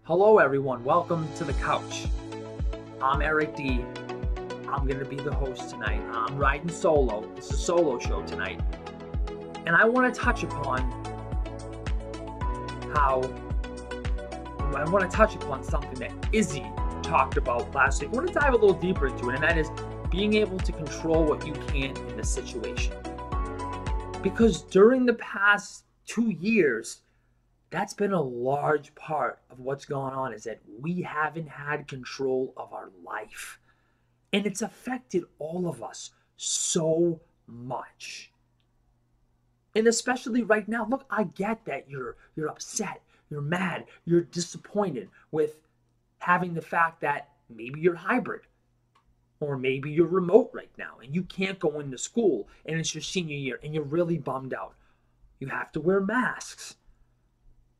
Hello everyone, welcome to the couch. I'm Eric D. I'm going to be the host tonight. I'm riding solo. It's a solo show tonight. And I want to touch upon something that Izzy talked about last week. I want to dive a little deeper into it, and that is being able to control what you can in the situation. Because during the past 2 years, that's been a large part of what's going on, is that we haven't had control of our life. And it's affected all of us so much. And especially right now, look, I get that you're upset, you're mad, you're disappointed with having the fact that maybe you're hybrid, or maybe you're remote right now and you can't go into school and it's your senior year and you're really bummed out. You have to wear masks.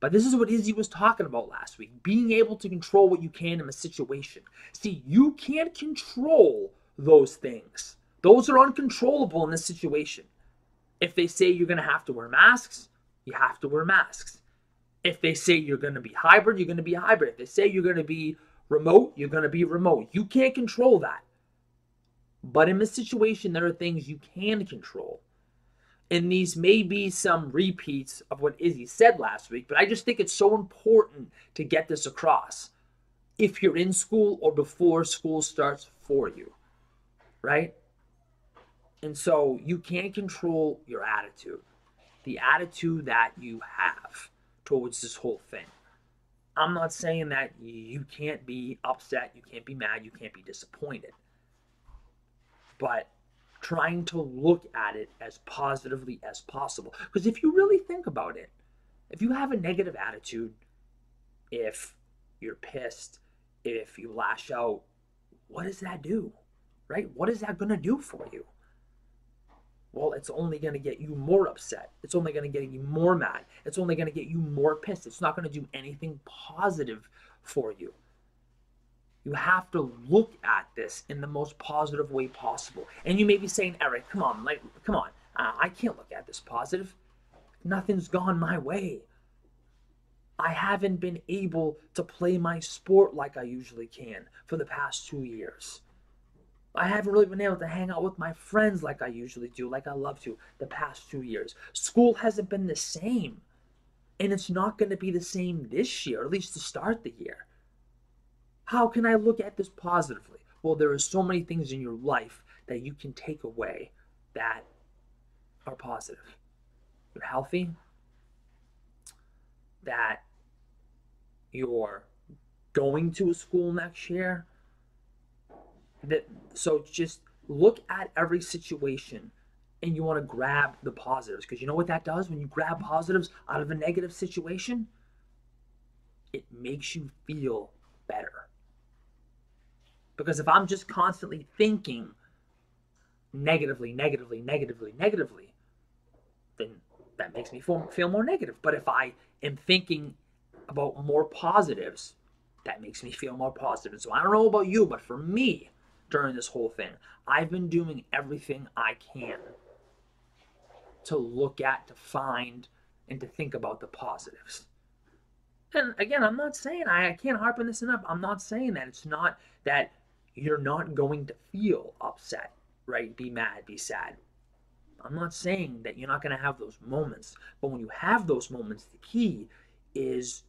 But this is what Izzy was talking about last week, being able to control what you can in a situation. See, you can't control those things. Those are uncontrollable in this situation. If they say you're going to have to wear masks, you have to wear masks. If they say you're going to be hybrid, you're going to be hybrid. If they say you're going to be remote, you're going to be remote. You can't control that. But in this situation, there are things you can control. And these may be some repeats of what Izzy said last week, but I just think it's so important to get this across. If you're in school or before school starts for you, right? And so you can't control your attitude, the attitude that you have towards this whole thing. I'm not saying that you can't be upset, you can't be mad, you can't be disappointed. But trying to look at it as positively as possible. Because if you really think about it, if you have a negative attitude, if you're pissed, if you lash out, what does that do? Right? What is that going to do for you? Well, it's only going to get you more upset. It's only going to get you more mad. It's only going to get you more pissed. It's not going to do anything positive for you. You have to look at this in the most positive way possible. And you may be saying, Eric, come on. I can't look at this positive. Nothing's gone my way. I haven't been able to play my sport like I usually can for the past 2 years. I haven't really been able to hang out with my friends like I usually do, like I love to, the past 2 years. School hasn't been the same. And it's not going to be the same this year, or at least to start the year. How can I look at this positively? Well, there are so many things in your life that you can take away that are positive. You're healthy, that you're going to a school next year. So just look at every situation and you want to grab the positives. Because you know what that does? When you grab positives out of a negative situation, it makes you feel better. Because if I'm just constantly thinking negatively, then that makes me feel more negative. But if I am thinking about more positives, that makes me feel more positive. So I don't know about you, but for me, during this whole thing, I've been doing everything I can to look at, to find, and to think about the positives. And again, I'm not saying, I can't harp on this enough, I'm not saying that it's not that you're not going to feel upset, right? Be mad, be sad. I'm not saying that you're not going to have those moments. But when you have those moments, the key is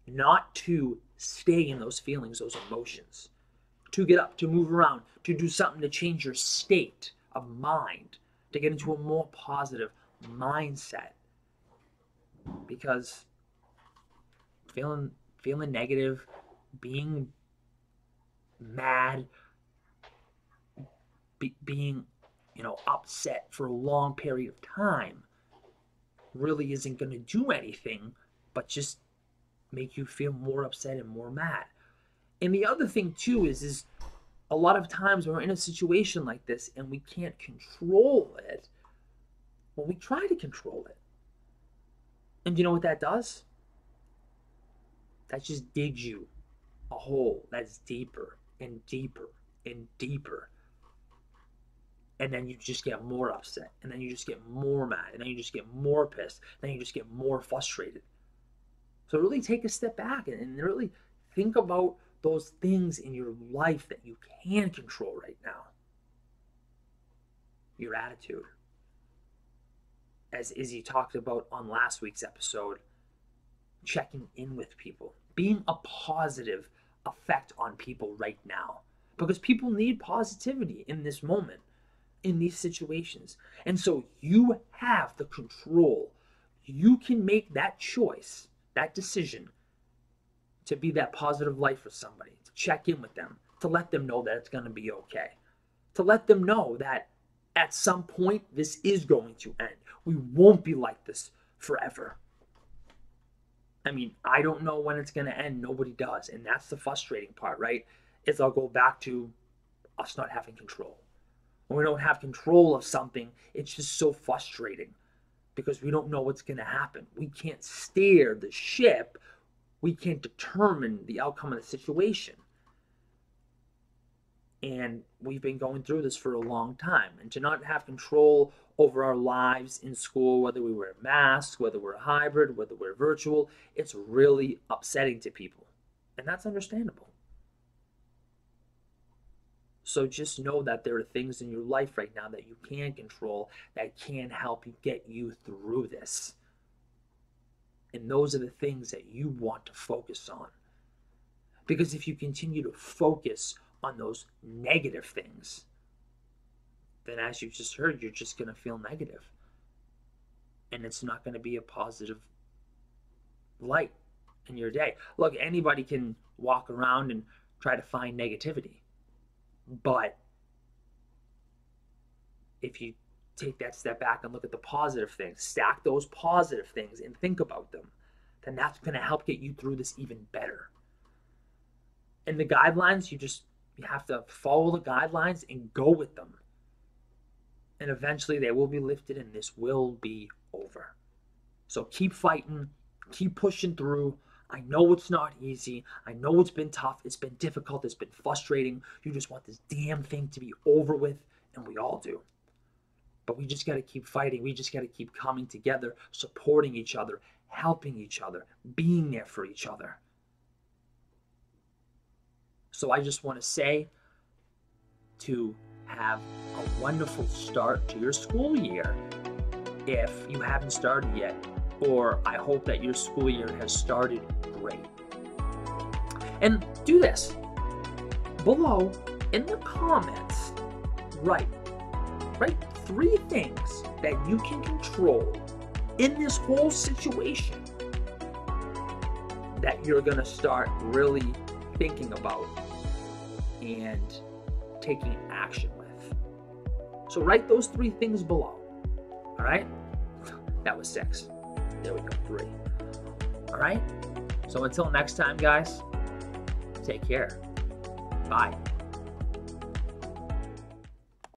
not to stay in those feelings, those emotions. To get up, to move around, to do something to change your state of mind, to get into a more positive mindset. Because feeling negative, being mad, being upset for a long period of time really isn't going to do anything but just make you feel more upset and more mad. And the other thing too is a lot of times when we're in a situation like this and we can't control it, well, we try to control it. And you know what that does? That just digs you a hole that's deeper and deeper and deeper. And then you just get more upset. And then you just get more mad. And then you just get more pissed. And then you just get more frustrated. So really take a step back and really Think about those things in your life that you can control right now. Your attitude. As Izzy talked about on last week's episode, checking in with people, being a positive effect on people right now, because people need positivity in this moment, in these situations. And so you have the control. You can make that choice, that decision, to be that positive light for somebody, to check in with them, to let them know that it's going to be okay, to let them know that at some point this is going to end. We won't be like this forever. I mean, I don't know when it's going to end. Nobody does. And that's the frustrating part, right? Is I'll go back to us not having control. When we don't have control of something, it's just so frustrating because we don't know what's going to happen. We can't steer the ship. We can't determine the outcome of the situation. And we've been going through this for a long time. And to not have control over our lives in school, whether we wear masks, whether we're hybrid, whether we're virtual, it's really upsetting to people. And that's understandable. So just know that there are things in your life right now that you can control that can help you get you through this. And those are the things that you want to focus on. Because if you continue to focus on those negative things, then as you just heard, you're just going to feel negative. And it's not going to be a positive light in your day. Look, anybody can walk around and try to find negativity. But if you take that step back and look at the positive things, stack those positive things and think about them, then that's going to help get you through this even better. And the guidelines, you have to follow the guidelines and go with them. And eventually they will be lifted and this will be over. So keep fighting, keep pushing through. I know it's not easy. I know it's been tough. It's been difficult. It's been frustrating. You just want this damn thing to be over with, and we all do. But we just got to keep fighting. We just got to keep coming together, supporting each other, helping each other, being there for each other. So I just want to say to have a wonderful start to your school year if you haven't started yet, or I hope that your school year has started great. And do this. Below in the comments, write 3 things that you can control in this whole situation that you're going to start really thinking about and taking action with. So write those 3 things below. All right? That was 6. There we go, 3. All right? So until next time, guys, take care. Bye.